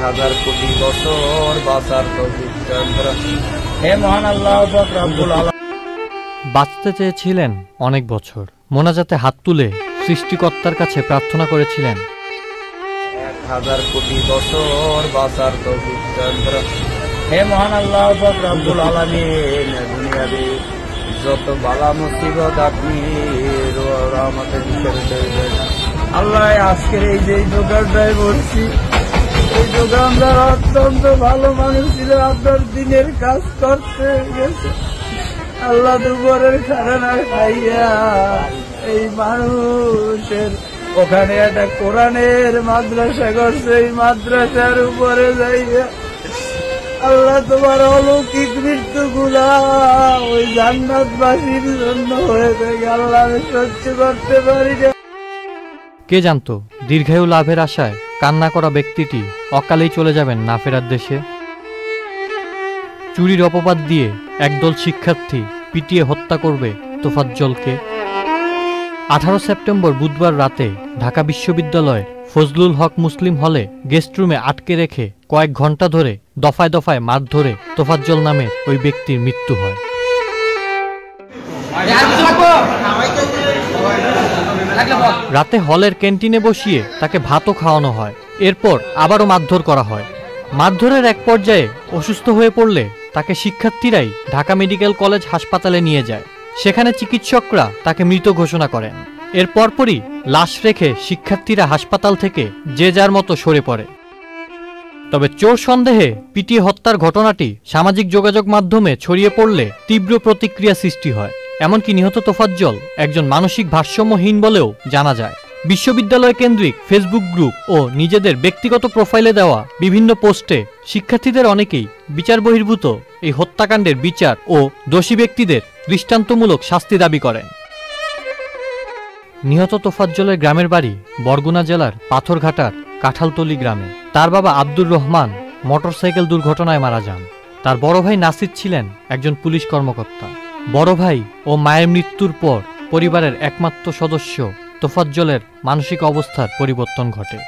1000 কোটি বছর বাঁচার তৌফিক দান করুন হে মহান আল্লাহ পাক রব্বুল আলামিন। বাঁচতে চেয়েছিলেন অনেক বছর, মোনাজাতে হাত তুলে সৃষ্টিকর্তার কাছে প্রার্থনা করেছিলেন 1000 কোটি বছর বাঁচার তৌফিক দান করুন হে মহান আল্লাহ পাক রব্বুল আলামিন। দুনিয়াতে যত বালা মুসিবত আপনি রহমতের ভিতরে দেবেন আল্লাহ। আজকের এই যে দোকানটায় বলছি, এই দোকানদার অত্যন্ত ভালো মানুষ ছিল, আপনার দিনের কাজ করতে গেছে আল্লাহ দুপুরের খানা খাইয়া এই মানুষের ওখানে একটা কোরআনের মাদ্রাসা করছে, এই মাদ্রাসার উপরে যাইয়া আল্লাহ তোমার অলৌকিক মৃত্যু গুলা ওই জান্নাতবাসীর জন্য হয়ে থাকে আল্লাহ আমি সহ্য করতে পারি না। কে জানতো দীর্ঘায়ু লাভের আশায় কান্না করা ব্যক্তিটি অকালেই চলে যাবেন না ফেরার দেশে। চুরির অপবাদ দিয়ে একদল শিক্ষার্থী পিটিয়ে হত্যা করবে তোফাজ্জলকে। 18 সেপ্টেম্বর বুধবার রাতে ঢাকা বিশ্ববিদ্যালয়ের ফজলুল হক মুসলিম হলে গেস্ট রুমে আটকে রেখে কয়েক ঘন্টা ধরে দফায় দফায় মার ধরে তোফাজ্জল নামের ওই ব্যক্তির মৃত্যু হয়। রাতে হলের ক্যান্টিনে বসিয়ে তাকে ভাতও খাওয়ানো হয়, এরপর আবারও মারধর করা হয়। মারধরের এক পর্যায়ে অসুস্থ হয়ে পড়লে তাকে শিক্ষার্থীরাই ঢাকা মেডিকেল কলেজ হাসপাতালে নিয়ে যায়। সেখানে চিকিৎসকরা তাকে মৃত ঘোষণা করেন। এর পরপরই লাশ রেখে শিক্ষার্থীরা হাসপাতাল থেকে যে যার মতো সরে পড়ে। তবে চোর সন্দেহে পিটিয়ে হত্যার ঘটনাটি সামাজিক যোগাযোগ মাধ্যমে ছড়িয়ে পড়লে তীব্র প্রতিক্রিয়া সৃষ্টি হয়। এমনকি নিহত তোফাজ্জল একজন মানসিক ভারসাম্যহীন বলেও জানা যায়। বিশ্ববিদ্যালয় কেন্দ্রিক ফেসবুক গ্রুপ ও নিজেদের ব্যক্তিগত প্রোফাইলে দেওয়া বিভিন্ন পোস্টে শিক্ষার্থীদের অনেকেই বিচার বহির্ভূত এই হত্যাকাণ্ডের বিচার ও দোষী ব্যক্তিদের দৃষ্টান্তমূলক শাস্তি দাবি করেন। নিহত তোফাজ্জলের গ্রামের বাড়ি বরগুনা জেলার পাথরঘাটার কাঁঠালতলী গ্রামে। তার বাবা আব্দুর রহমান মোটরসাইকেল দুর্ঘটনায় মারা যান। তার বড় ভাই নাসির ছিলেন একজন পুলিশ কর্মকর্তা। বড় ভাই ও মায়ের মৃত্যুর পর পরিবারের একমাত্র সদস্য তোফাজ্জলের মানসিক অবস্থার পরিবর্তন ঘটে।